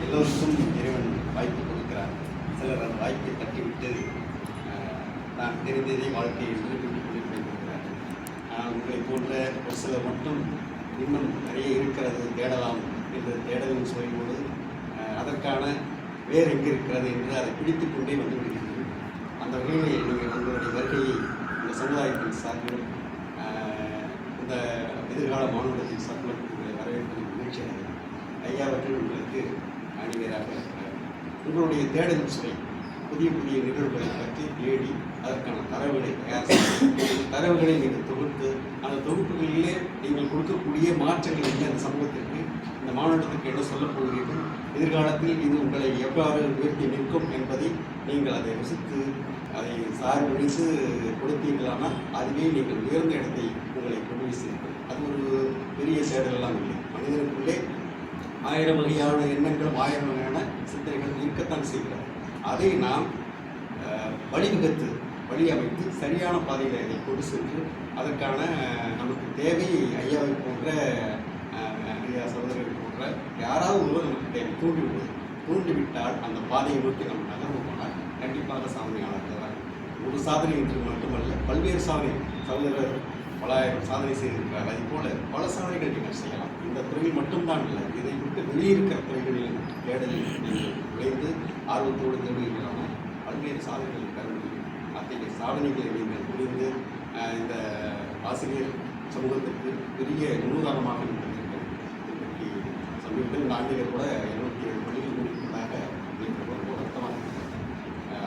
எல்லோருக்கும் இறைவன் வாய்ப்பு கொடுக்கிறார். சிலர் அந்த வாய்ப்பை தட்டிவிட்டு நான் தெரிந்ததை வாழ்க்கையை நிரூபித்துக் கொண்டிருக்கிறார். ஆனால் உங்களை போன்ற ஒரு சிலர் மட்டும் இன்னும் நிறைய இருக்கிறது தேடலாம் என்ற தேடலின் சுவையோடு அதற்கான வேறு எங்கே இருக்கிறது என்று அதை பிடித்துக் கொண்டே வந்து விடுகிறது. அந்த வகையில் நீங்கள் உங்களுடைய வருகையை இந்த சமுதாயத்தின் சார்பிலும் இந்த எதிர்கால மாநிலத்தின் சார்பிலும் உங்களை வரவேற்பதில் மகிழ்ச்சி அடைகிறேன். ஐயா அவர்கள் உங்களுக்கு அணிவராக இருக்கிறார். உங்களுடைய தேடலின் சுவை புதிய புதிய நிகழ்வுகளை பற்றி தேடி அதற்கான தரவுகளை தயார் செய்து தரவுகளை நீங்கள் தொகுத்து அந்த தொகுப்புகளிலே நீங்கள் கொடுக்கக்கூடிய மாற்றங்கள் என்ன அந்த சமூகத்திற்கு இந்த மாநிலத்திற்கு என்ன சொல்லப் போகிறீர்கள், எதிர்காலத்தில் இது உங்களை எவ்வாறு உயர்த்தி நிற்கும் என்பதை நீங்கள் அதை ருசித்து அதை சார்பழித்து கொடுத்தீர்களானால் அதுவே நீங்கள் உயர்ந்த இடத்தை உங்களை கொண்டு வீசுகிறீர்கள். அது ஒரு பெரிய தேடலெல்லாம் இல்லை. மனிதனுக்குள்ளே 1000 வகையான எண்ணங்களும் 1000 வகையான சிந்தனைகள் இருக்கத்தான் செய்கிறது. அதை நாம் வழிவகுத்து வழியமைத்து சரியான பாதையில் அதை கொண்டு சென்று அதற்கான நமக்கு தேவை ஐயாவை போன்ற ஐயா சகோதரர்கள் போன்ற யாராவது ஒருவர் நமக்கு தேவை தூண்டிவிட்டால் அந்த பாதையை நோக்கி நம்ம நகர்வு போனால் கண்டிப்பாக சாதனையாளர்கள் தான். ஒரு சாதனை என்று மட்டுமல்ல, பல்வேறு சாதனை சகோதரர் பல சாதனை செய்திருக்கிறார். அது போல பல சாதனைகள் நீங்கள் செய்யலாம். இந்த துறையில் மட்டும்தான் இல்லை, இதை விட்டு வெளியிருக்கிற துறைகளில் தேடலில் நீங்கள் விளைந்து ஆர்வத்தோடு தேடுகிறான பல்வேறு சாதனைகள் பெற முடியும். அத்தகைய சாதனைகளை நீங்கள் புரிந்து இந்த ஆசிரியர் சமூகத்திற்கு பெரிய முன்னுதாரணமாக இருக்கிறீர்கள். இன்றைக்கு சமீபத்தில் ஆண்டுகள் கூட 77 பள்ளிகள் முடிப்பதாக நீங்கள் ரொம்ப வருத்தமாக இருக்கிறது.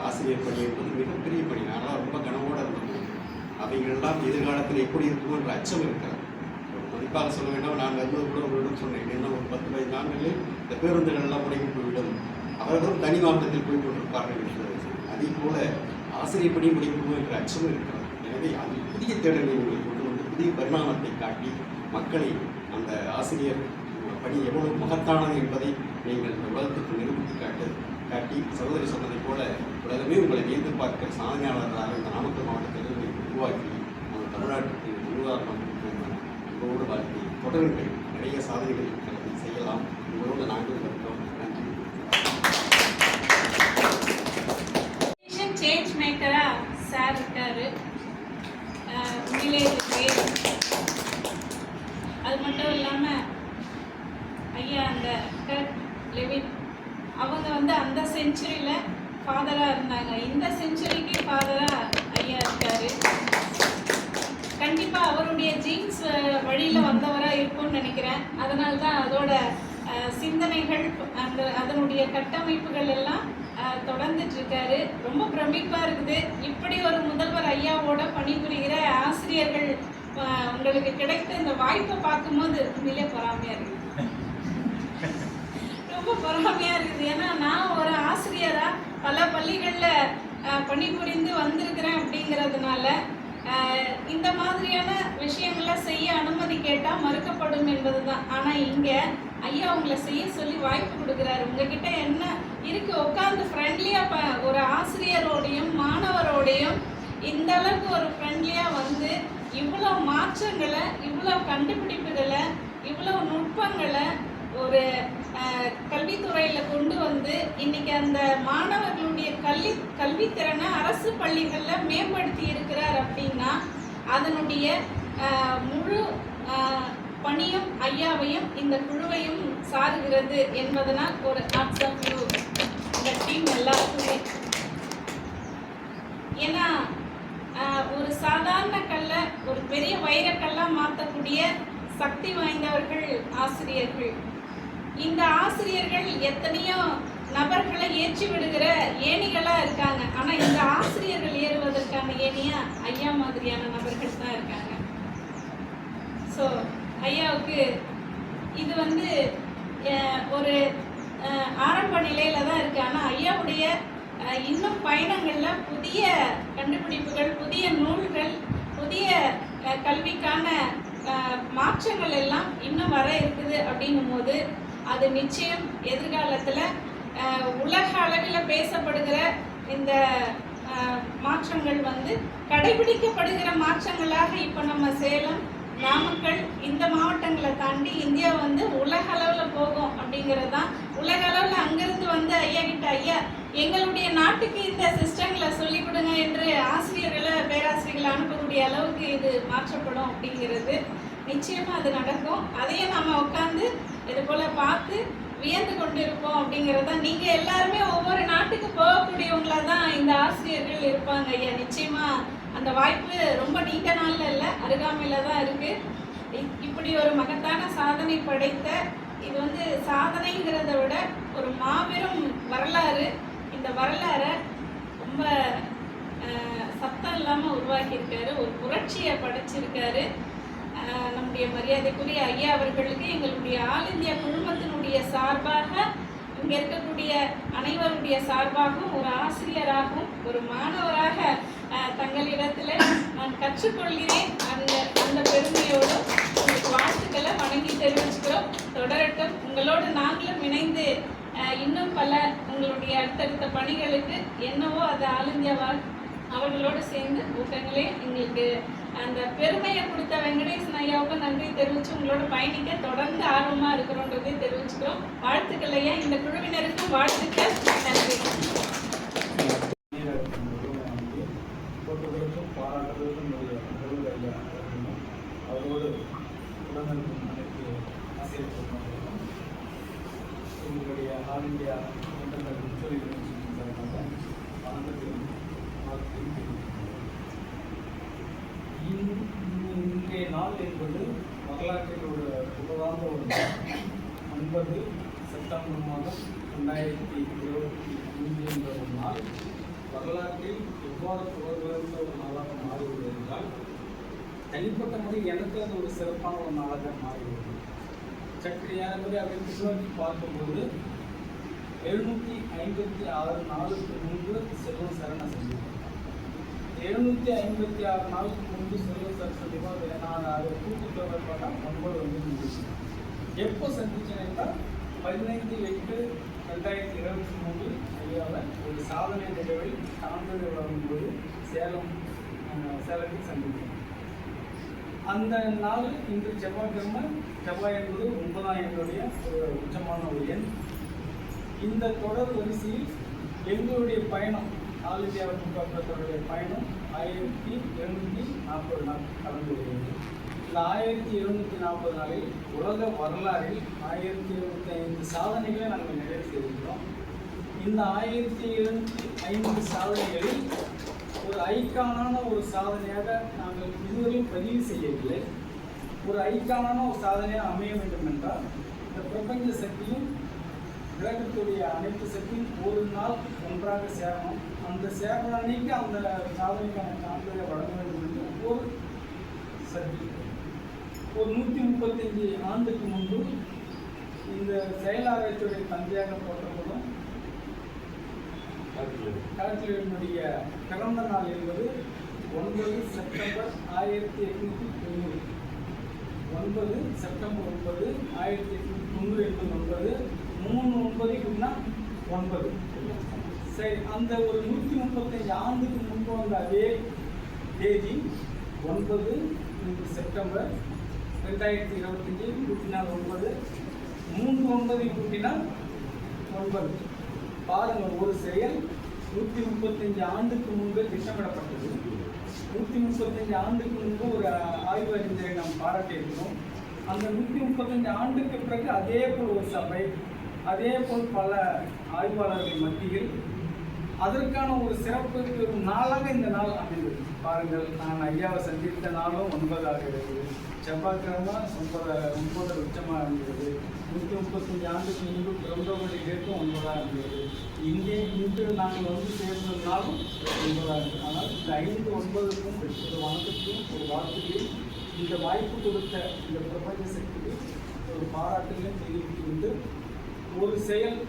ஆசிரியர் பணி என்பது மிகப்பெரிய பணி. ஆனால் ரொம்ப கனவோடு இருந்தது. அவைகளெல்லாம் எதிர்காலத்தில் எப்படி இருக்குமோ என்ற அச்சம் இருக்கிறது. குறிப்பாக சொல்ல வேண்டும், நான் வருவது கூட உங்களிடம் சொன்னேன். என்ன ஒரு 10-15 ஆண்டுகளில் இந்த பேருந்துகள் எல்லாம் முடங்கி போய்விடும், அவர்களும் தனி மாவட்டத்தில் போய் கொண்டிருப்பார்கள் என்று. அதே போல ஆசிரியர் பணி முடிக்கணும் என்ற அச்சமும் இருக்கிறது. எனவே அது புதிய தேடலை நீங்கள் கொண்டு வந்து புதிய பரிணாமத்தை காட்டி மக்களை அந்த ஆசிரியர் பணி எவ்வளவு மகத்தானது என்பதை நீங்கள் இந்த உலகத்துக்கு நிரூபித்து காட்டி சகோதரி சொன்னதை போல உலகமே உங்களை வியந்து பார்க்கிற சாதனையாளர்களாக இந்த நாமக்கல் மாவட்டத்தில் உருவாக்கி அந்த தமிழ்நாட்டுக்கு முன்னுதாரணம் உங்களோடு வாழ்க்கை தொடருங்கள். நிறைய சாதனைகள் இருக்கிறது, செய்யலாம். உங்களோடு நாங்கள் இருக்கிறோம். நன்றி. சேஞ்ச் மேக்கரா சார் இருக்காரு. உண்மையிலே அது மட்டும் இல்லாமல் ஐயா அந்த கர்ட் லெவின் அவங்க அந்த செஞ்சுரியில் ஃபாதராக இருந்தாங்க. இந்த செஞ்சுரிக்கு ஃபாதராக ஐயா இருக்காரு. கண்டிப்பாக அவருடைய ஜீன்ஸ் வழியில் வந்தவராக இருக்கும்னு நினைக்கிறேன். அதனால தான் அதோட சிந்தனைகள் அதனுடைய கட்டமைப்புகள் எல்லாம் தொடர்ந்துட்டு இருக்காரு. ரொம்ப பிரமிப்பாக இருக்குது. இப்படி ஒரு முதல்வர் ஐயாவோட பணிபுரிகிற ஆசிரியர்கள் உங்களுக்கு கிடைத்த இந்த வாய்ப்பை பார்க்கும்போது உண்மையிலே பொறாமையாக இருக்குது. ரொம்ப பொறாமையாக இருக்குது. ஏன்னா நான் ஒரு ஆசிரியராக பல பள்ளிகளில் பணிபுரிந்து வந்திருக்கிறேன். அப்படிங்கிறதுனால இந்த மாதிரியான விஷயங்களை செய்ய அனுமதி கேட்டால் மறுக்கப்படும் என்பது தான். ஆனால் இங்கே ஐயா உங்களை செய்ய சொல்லி வாய்ப்பு கொடுக்குறாரு. உங்ககிட்ட என்ன இருக்குது, உட்காந்து ஃப்ரெண்ட்லியாக ஒரு ஆசிரியரோடையும் மாணவரோடையும் இந்த அளவுக்கு ஒரு ஃப்ரெண்ட்லியாக இவ்வளோ மாற்றங்களை, இவ்வளோ கண்டுபிடிப்புகளை, இவ்வளோ நுட்பங்களை ஒரு கல்வித்துறையில் கொண்டு இன்னைக்கு அந்த மாணவர்களுடைய கல்வித்திறனை அரசு பள்ளிகளில் மேம்படுத்தி இருக்கிறார். அப்படின்னா அதனுடைய முழு பணியும் ஐயாவையும் இந்த குழுவையும் சாருகிறது என்பதனால் ஒரு ஹாட்ஸ் ஆஃப் யூ இந்த டீம் எல்லாருக்குமே. ஏன்னா ஒரு சாதாரண கல்லை ஒரு பெரிய வைரக்கல்லாக மாற்றக்கூடிய சக்தி வாய்ந்தவர்கள் ஆசிரியர்கள். இந்த ஆசிரியர்கள் எத்தனையோ நபர்களை ஏற்றி விடுகிற ஏணிகளாக இருக்காங்க. ஆனால் இந்த ஆசிரியர்கள் ஏறுவதற்கான ஏணியா ஐயா மாதிரியான நபர்கள் தான் இருக்காங்க. ஸோ ஐயாவுக்கு இது ஒரு ஆரம்ப நிலையில் தான் இருக்குது. ஆனால் ஐயாவுடைய இன்னும் பயணங்களில் புதிய கண்டுபிடிப்புகள், புதிய நூல்கள், புதிய கல்விக்கான மாற்றங்கள் எல்லாம் இன்னும் வர இருக்குது. அப்படின்னும் போது அது நிச்சயம் எதிர்காலத்தில் உலக அளவில் பேசப்படுகிற இந்த மாற்றங்கள் கடைபிடிக்கப்படுகிற மாற்றங்களாக இப்போ நம்ம சேலம் நாமக்கல் இந்த மாவட்டங்களை தாண்டி இந்தியா வந்து உலக அளவில் போகும் அப்படிங்கிறது தான். உலக அளவில் அங்கிருந்து வந்து ஐயா கிட்ட, ஐயா எங்களுடைய நாட்டுக்கு இந்த சிஸ்டங்களை சொல்லிக் கொடுங்க என்று ஆசிரியர்களை பேராசிரியர்களை அனுப்பக்கூடிய அளவுக்கு இது மாற்றப்படும் அப்படிங்கிறது. நிச்சயமாக அது நடக்கும். அதையும் நம்ம உட்காந்து இது போல் பார்த்து வியந்து கொண்டிருப்போம் அப்படிங்கிறத. நீங்கள் எல்லாருமே ஒவ்வொரு நாட்டுக்கு போகக்கூடியவங்களாக தான் இந்த ஆசிரியர்கள் இருப்பாங்க ஐயா. நிச்சயமாக அந்த வாய்ப்பு ரொம்ப நீண்ட நாளில் இல்லை, அருகாமையில் தான் இருக்குது. இப்படி ஒரு மகத்தான சாதனை படைத்த, இது வந்து சாதனைங்கிறத விட ஒரு மாபெரும் வரலாறு. இந்த வரலாறை ரொம்ப சத்தம் இல்லாமல் உருவாக்கியிருக்காரு, ஒரு புரட்சியை படைச்சிருக்காரு. நம்முடைய மரியாதைக்குரிய ஐயா அவர்களுக்கு எங்களுடைய ஆல் இந்தியா குழுமத்தினுடைய சார்பாக, இங்கே இருக்கக்கூடிய அனைவருடைய சார்பாகவும், ஒரு ஆசிரியராகவும் ஒரு மாணவராக தங்களிடத்தில் நான் கற்றுக்கொள்கிறேன். அந்த பெருமையோடு உங்களுக்கு வாழ்த்துக்களை வணங்கி தெரிவிச்சுக்கிறோம். தொடரட்டும். உங்களோடு நாங்களும் இணைந்து இன்னும் பல உங்களுடைய அடுத்தடுத்த பணிகளுக்கு என்னவோ அது ஆல் இந்தியாவால் அவர்களோடு சேர்ந்து ஊக்கங்களே எங்களுக்கு அந்த பெருமையை கொடுத்த வெங்கடேசன் ஐயாவுக்கு நன்றி தெரிவித்து உங்களோட பயணிக்க தொடர்ந்து ஆர்வமாக இருக்கிறோன்றதை தெரிவிச்சுக்கிறோம். வாழ்த்துக்கள் ஐயா. இந்த குழுவினருக்கும் வாழ்த்துக்கள். நன்றி. அவரோடு உடனிருக்கும் அனைத்து ஆசிரியர்களுக்கும் எங்களுடைய ஆல் இந்தியா இன்டர்நெட் உச்சொலி சார்பாக வணக்கத்தையும் வாழ்த்தையும் தெரிவிக்கின்றோம். இன்றைய நாள் என்பது வரலாற்றில் ஒரு புகழார்ந்த ஒரு நாள். 9 செப்டம்பர் மாதம் 2025 என்ற ஒரு நாள் வரலாற்றில் எவ்வாறு புகழ்ந்த ஒரு நாளாக மாறிவிடுவது என்றால், தனிப்பட்ட முறை எனக்கு அது ஒரு சிறப்பான ஒரு நாளாக மாறிவிடுது. சற்று ஏறக்குறைய அதை பின்னோக்கி பார்க்கும்போது 756 நாளுக்கு முன்பு செல்வம் சரண சந்திப்பார். 756 நாளுக்கு முன்பு செல்வம் சரண சந்திப்பார். நான் அதை கூட்டு தொடர்பாக 9 வந்து முடிச்சு. எப்போ சந்திச்சேன் என்றால் 15/8/2023 ஐயாவை ஒரு சாதனை நிகழ்வில் சான்றிதழ் வழங்கும்போது சேலத்தில் சந்தித்தேன். அந்த நாள் இன்று செவ்வாய்க்கிழமை. செவ்வாய் என்பது 9ஆம் எண்ணுடைய ஒரு உச்சமான ஒரு எண். இந்த தொடர் வரிசையில் எங்களுடைய பயணம், ஆல் இந்தியா கூட்டத்தொடருடைய பயணம் 1740 நாள் கடந்து வருகிறது. இந்த 1740 நாளில் உலக வரலாறில் 1075 சாதனைகளை நாங்கள் நிறைவு செய்திருக்கிறோம். இந்த 1075 சாதனைகளில் ஒரு ஐக்கானான ஒரு சாதனையாக நாங்கள் இதுவரையும் பதிவு செய்யவில்லை. ஒரு ஐக்கானான ஒரு சாதனையாக அமைய வேண்டும் என்றால், இந்த பிரபஞ்ச சக்தியும் கிரகத்துடைய அனைத்து சக்தியும் ஒரு நாள் ஒன்றாக சேரணும். அந்த சேரண அன்னைக்கு அந்த சாதனைக்கான சான்றிதழை வழங்க வேண்டும் என்று ஒரு சக்தி. ஒரு 135 ஆண்டுக்கு முன்பு இந்த செயலாராய்ச்சியுடைய தந்தையாக போற்றப்படும் கால்குலேட்டனுடைய பிறந்த நாள் என்பது 9 செப்டம்பர் 1890. 9 செப்டம்பர் 9 1890 என்பது 3/9 சரி. அந்த ஒரு 135 ஆண்டுக்கு முன்பு வந்த அதே தேதி 9 செப்டம்பர் 2025 கூட்டினால் 9, 3/9 கூட்டினால் 9. பாருங்கள், ஒரு செயல் 135 ஆண்டுக்கு முன்பு திட்டமிடப்பட்டது. 135 ஆண்டுக்கு முன்பு ஒரு ஆய்வு அறிஞரை நாம் பாராட்டியிருக்கிறோம். அந்த 135 ஆண்டுக்கு பிறகு அதே போல் ஒரு சபை, அதே போல் பல ஆய்வாளர்கள் மத்தியில் அதற்கான ஒரு சிறப்பு நாளாக இந்த நாள் அமைந்தது. பாருங்கள், நான் ஐயாவை சந்தித்த நாளும் 9 ஆகிறது. செவ்வாய்க்கிழமை 9 உச்சமாக இருந்தது. 135 ஆண்டுக்கு முன்பு பிறந்தவருடைய டேட்டும் 9ஆக இருந்தது. இன்று நாங்கள் வந்து சேர்ந்த நாளும் 9ஆக இருந்தது. ஆனால் இந்த 5, 9க்கும் ஒரு வணக்கத்தையும் ஒரு வாழ்த்துக்களையும் இந்த வாய்ப்பு கொடுத்த இந்த பிரபஞ்ச சக்திக்கு ஒரு பாராட்டுகளையும் தெரிவித்து கொண்டு, ஒரு செயல்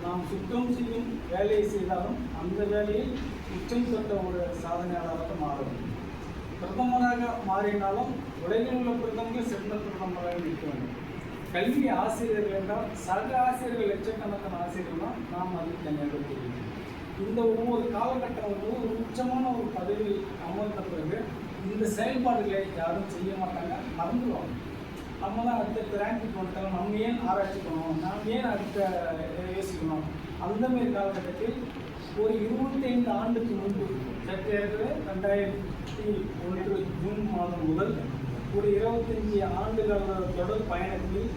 நாம் சுத்தம் செய்யும் வேலையை செய்தாலும் அந்த வேலையில் உச்சம் தொட்ட ஒரு சாதனையாளராக மாறும். பிரதமராக மாறினாலும் உலகில் உள்ள பிரதமர்கள் சிறந்த பிரதமராக இருக்க வேண்டும். கல்வி ஆசிரியர்கள் என்றால் சக ஆசிரியர்கள் லட்சக்கணக்கான ஆசிரியர்கள்லாம் நாம் அது தனியாக தெரியும். இந்த ஒவ்வொரு காலகட்டம் ஒரு உச்சமான ஒரு பதவியில் அமர்ந்த பிறகு இந்த செயல்பாடுகளை யாரும் செய்ய மாட்டாங்க, மறந்துடுவாங்க. நம்ம தான் அடுத்த ரேங்க்கு வந்துட்டோம், நம்ம ஏன் ஆராய்ச்சி பண்ணணும், நாம் ஏன் அடுத்த யோசிக்கணும். அந்தமாரி காலகட்டத்தில் ஒரு 25 ஆண்டுக்கு முன்பு சற்றேற்கனவே 2001 ஜூன் மாதம் முதல் ஒரு 25 ஆண்டுகளோட தொடர் பயணத்தில்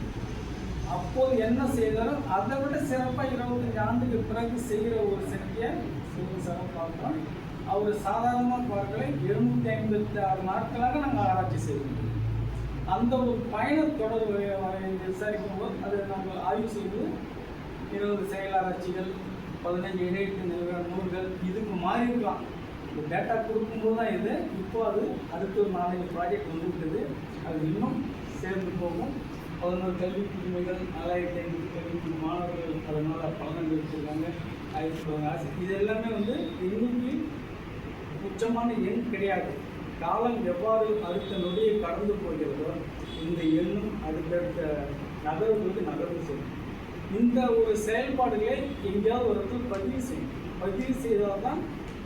அப்போது என்ன செய்தாலும் அதை விட சிறப்பாக 25 ஆண்டுக்கு பிறகு செய்கிற ஒரு சக்தியை சிவசாரம் பார்க்கிறோம். அவர் சாதாரணமாக பார்க்கல, 256 நாட்களாக நாங்கள் ஆராய்ச்சி செய்வோம். அந்த ஒரு பயண தொடர் விசாரிக்கும் போது அதை நாங்கள் ஆய்வு செய்து 20 செயலாராய்ச்சிகள், 15 இணையத்து நூல்கள் இதுக்கு மாறி இருக்கலாம். இந்த டேட்டா கொடுக்கும்போது தான் இது. இப்போ அது அடுத்த ஒரு 4 ப்ராஜெக்ட் வந்துவிட்டது. அது இன்னும் சேர்ந்து போகும். 11 கல்வி புதுமைகள், 4500 கல்வி மாணவர்கள் அதனால் பலன் வச்சுருக்காங்க. 1000 ஆசை. இது எல்லாமே இன்னைக்கு உச்சமான எண் கிடையாது. காலம் எவ்வாறு அடுத்த நொடியை கடந்து போகிறதோ இந்த எண்ணும் அடுத்தடுத்த நகர்வுகளுக்கு நகர்வு செய்யும். இந்த ஒரு செயல்பாடுகளை எங்கேயாவது ஒரு இடத்துல பதிவு செய்யும். பதிவு செய்தால் தான்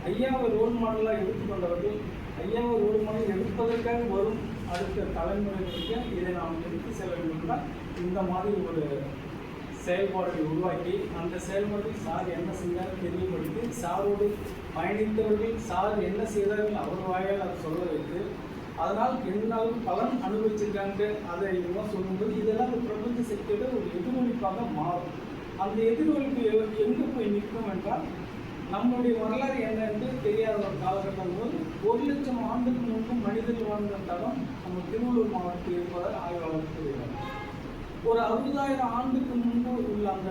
ஐயாவை ரோல் மாடலாக எடுத்துக்கொண்டவர்கள், ஐயாவை ரோல் மாடல் எடுப்பதற்காக வரும் அடுத்த தலைமுறைகளுக்கு இதை நாம் எடுத்து செல்ல வேண்டும்னா இந்த மாதிரி ஒரு செயல்பாடுகளை உருவாக்கி அந்த செயல்பாட்டில் சார் என்ன செஞ்சாலும் தெரியப்படுத்தி சாரோடு பயணித்தவர்கள் சார் என்ன செய்தார்கள் அவர் வாயால் அதை சொல்ல வைத்து அதனால் என்னாலும் பலன் அனுபவிச்சிருக்காங்க அதை இதெல்லாம் சொல்லும்போது இதெல்லாம் ஒரு பிரபஞ்ச சக்தியோட ஒரு எதிரொலிப்பாக மாறும். அந்த எதிரொலிப்பு எங்கே போய் நிற்கும் என்றால் நம்முடைய வரலாறு என்ன என்று தெரியாத ஒரு காலகட்டம் போது 1,00,000 ஆண்டுக்கு முன்பு மனிதர்கள் வாழ்ந்த தடம் நம்ம திருவள்ளூர் மாவட்டத்தில் இருப்பதாக ஆய்வாளர்கள் தெரியாது. ஒரு 60,000 ஆண்டுக்கு முன்பு உள்ள அந்த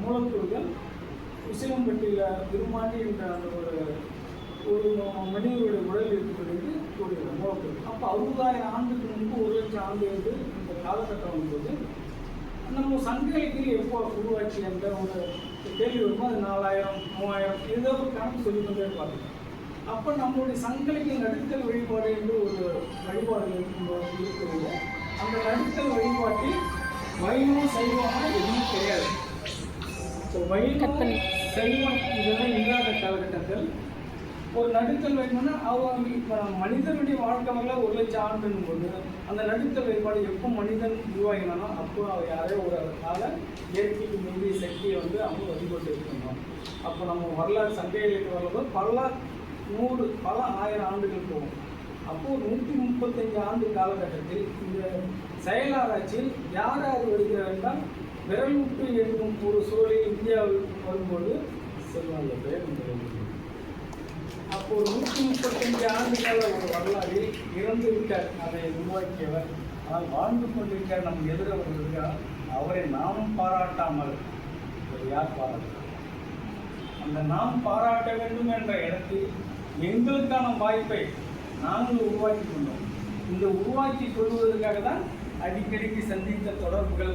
மூலக்கூறுகள் உசிலம்பட்டியில் விரும்பாண்டி என்ற அந்த ஒரு மனிதனுடைய உடல் இருக்கக்கூடிய கூடிய மூலக்கூறு. அப்போ 60,000 ஆண்டுக்கு முன்பு 1,00,000 ஆண்டு என்று இந்த காலகட்டம் வரும்போது நம்ம சங்க இலக்கியம் எப்போ உருவாச்சு என்ற ஒரு கேள்வி வரும்போது அது 4000 3000 ஏதோ ஒரு கணக்கு சொல்லிக்கொண்டே இருப்பாங்க. அப்போ நம்மளுடைய சங்க இலக்கிய நடுத்தல் வழிபாடு என்று ஒரு வழிபாடு இருக்கிறது. அந்த நடுத்தல் வழிபாட்டில் வைணவம் சைவமாக எதுவும் கிடையாது. ஸோ வைணவம் சைவம் இதெல்லாம் இல்லாத காலகட்டத்தில் ஒரு நடுத்தல் வைக்கணும்னா அவங்க இப்போ மனிதனுடைய வாழ்க்கை வரல 1,00,000 ஆண்டுன்னு போது அந்த நடுத்தல் வழிபாடு எப்போ மனிதன் உருவாகினானோ அப்போ அவர் யாரோ ஒரு கால இயற்கைக்கு மீறிய சக்தியை அவங்க வழிபட்டு இருக்கணும். அப்போ நம்ம வரலாறு சங்க இலக்கிய வரலாறு பல 100 பல 1000 ஆண்டுகள் போகும். அப்போது 135 ஆண்டு காலகட்டத்தில் இந்த செயலாராய்ச்சியில் யார் யார் வருகிறார் என்றால் விரல் விட்டு எழுதும் ஒரு சூழலில் இந்தியாவில் வரும்போது செல்வாங்க பேர். அப்போது 135 ஆண்டுகால ஒரு வரலாறில் இறந்து விட்டார் அதை உருவாக்கியவர். ஆனால் வாழ்ந்து கொண்டிருக்கார் நம் எதிரவர் இருக்கிறார். அவரை நாமும் பாராட்டாமல் யார் பாராட்ட அந்த நாம் பாராட்ட வேண்டும் என்ற இடத்தில் எங்களுக்கான வாய்ப்பை நாங்கள் உருவாக்கி கொண்டோம். இந்த உருவாக்கி கொள்வதற்காக தான் அடிக்கடிக்கு சந்தித்த தொடர்புகள்.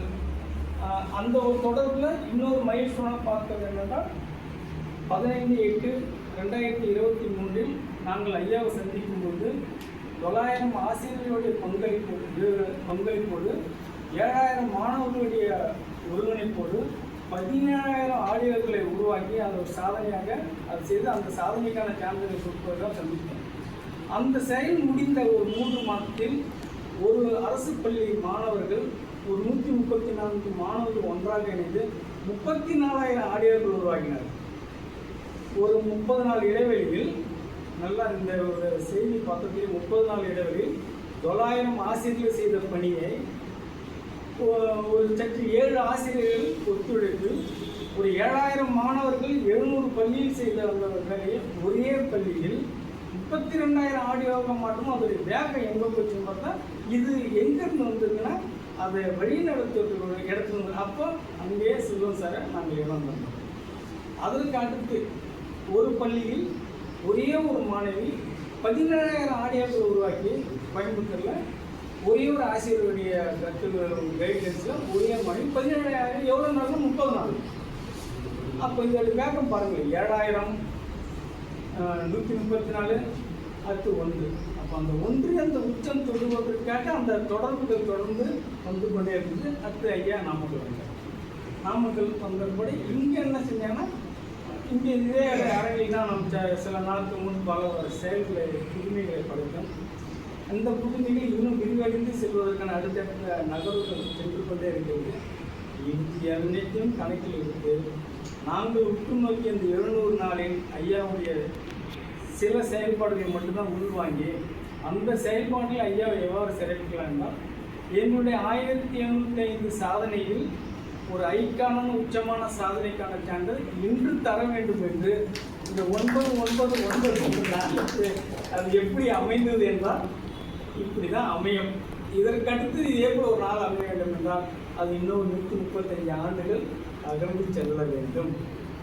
அந்த ஒரு தொடர்பில் இன்னொரு மைல்ஸ்டோனாக பார்த்தது என்னென்றால் 15/8/2023 நாங்கள் ஐயாவை சந்திக்கும் போது 900 ஆசிரியர்களுடைய பங்களிப்போடு 7000 மாணவர்களுடைய ஒருங்கிணைப்போடு 17,000 ஆடியோக்களை உருவாக்கி அதை ஒரு சாதனையாக அது செய்து அந்த சாதனைக்கான சான்றிதழை கொடுப்பதாக சந்தித்தோம். அந்த செயல் முடிந்த ஒரு 3 மாதத்தில் ஒரு அரசு பள்ளி மாணவர்கள் ஒரு 134 மாணவர்கள் ஒன்றாக இணைந்து 34,000 ஆடியோக்கள் உருவாக்கினார். ஒரு 30 நாள் இடைவெளியில் நல்லா இந்த ஒரு செய்தி பார்த்ததில் 30 நாள் இடைவெளியில் 900 ஆசிரியர்கள் செய்த பணியை ஒரு சற்று 7 ஆசிரியர்கள் ஒத்துழைத்து ஒரு 7,000 மாணவர்கள் 700 பள்ளியில் செய்த அந்த வேலையை ஒரே பள்ளியில் 32,000 ஆடியோவாக மாற்றமும் அதோடைய வேகம் எங்கே போச்சுன்னு பார்த்தா இது எங்கேருந்து வந்ததுன்னா அதை வழி நடத்துறதுக்கு இடத்துல அப்போ அங்கேயே செல்வம் சாரை நாங்கள் இடம் வந்தோம். அதற்கு அடுத்து ஒரு பள்ளியில் ஒரே ஒரு மாணவி 17,000 ஆடியோக்கள் உருவாக்கி கோயம்புத்தூரில் ஒரே ஒரு ஆசிரியருடைய கைட்லைன்ஸில் ஒரே மாணவி 17,000 எவ்வளோ நாள் 30 நாள். அப்போ இதோட வேகம் பாருங்கள் 7,000 134 அடுத்து 1. அப்போ அந்த ஒன்று அந்த உச்சம் தொடுவதற்காக அந்த தொடர்புகள் தொடர்ந்து வந்து கொண்டே இருந்தது. அடுத்து ஐயா நாமக்கல் வந்தார். நாமக்கல் வந்தபடி இங்கே என்ன செஞ்சாங்கன்னா இங்கே இதே அரங்கில் தான் நம்ம சில நாளுக்கு முன் பல செயல்களை புதுமைகளை படைத்தோம். அந்த புதுமைகள் இன்னும் விரிவடைந்து செல்வதற்கான அடுத்தடுத்த நகர்வுகள் சென்று கொண்டே இருக்கிறது. இது அனைத்தையும் கணக்கில் எடுத்து நாங்கள் உற்று நோக்கி அந்த 700 நாளில் ஐயாவுடைய சில செயல்பாடுகளை மட்டும்தான் உள்வாங்கி அந்த செயல்பாட்டில் ஐயாவை எவ்வாறு சிறப்பிக்கலாம் என்றால், என்னுடைய 1705 சாதனையில் ஒரு ஐக்கான உச்சமான சாதனைக்கான சான்றிதழ் இன்று தர வேண்டும் என்று இந்த 999 நாளுக்கு அது எப்படி அமைந்தது என்றால் இப்படி தான் அமையும். இதற்கடுத்து இதே போல் ஒரு நாள் அமைய வேண்டும் என்றால் அது இன்னும் 135 ஆண்டுகள் அகழ்ந்து செல்ல வேண்டும்.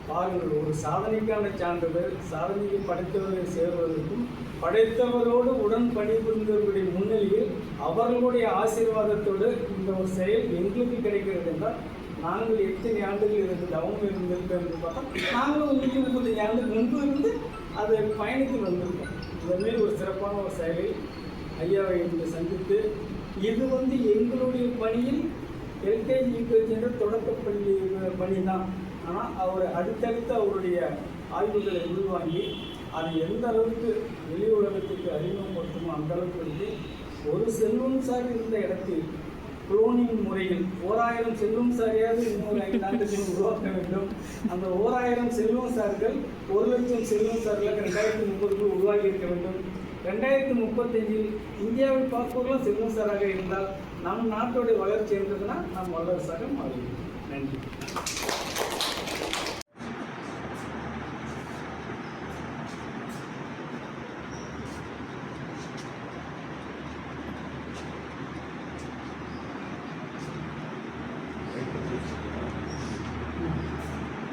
பாருங்கள், ஒரு சாதனைக்கான சான்றிதழ் சாதனையை படைத்தவர்களை சேர்வதற்கும் படைத்தவரோடு உடன் பணிபுரிந்தவர்களுடைய முன்னிலையில் அவர்களுடைய ஆசீர்வாதத்தோடு இந்த ஒரு செயல் எங்களுக்கு கிடைக்கிறது என்றால் நாங்கள் எத்தனை ஆண்டுகள் இருந்து தவம் இருந்திருக்கோம் என்று பார்த்தா நாங்களும் 135 ஆண்டுகள் முன்பு இருந்து அதை பயணித்து வந்திருக்கோம். இதேமாரி ஒரு சிறப்பான ஒரு செயலை ஐயாவை இன்று சந்தித்து இது எங்களுடைய பணியில் எல்கேஜி யூகேஜி என்ற தொடக்கப்பள்ளி பணி தான். ஆனால் அவர் அடுத்தடுத்து அவருடைய ஆய்வுகளை உள்வாங்கி அது எந்த அளவுக்கு வெளி உலகத்துக்கு அறிமுகப்படுத்துமோ அந்த அளவுக்கு ஒரு செல்வம் சார் இருந்த இடத்தில் குளோனிங் முறையில் 1000 செல்வம் சாரியாவது இன்னொரு 5 ஆண்டுகள் உருவாக்க வேண்டும். அந்த 1000 செல்வம் சார்கள் 1,00,000 செல்வம் சார்களாக 2030 உருவாகி இருக்க வேண்டும். 2035 இந்தியாவில் பார்ப்பவர்களும் செல்வம் சாராக இருந்தால் நம் நாட்டோடைய வளர்ச்சி இருந்ததுன்னா நம் வல்லரசாக மாறிவிடும். நன்றி.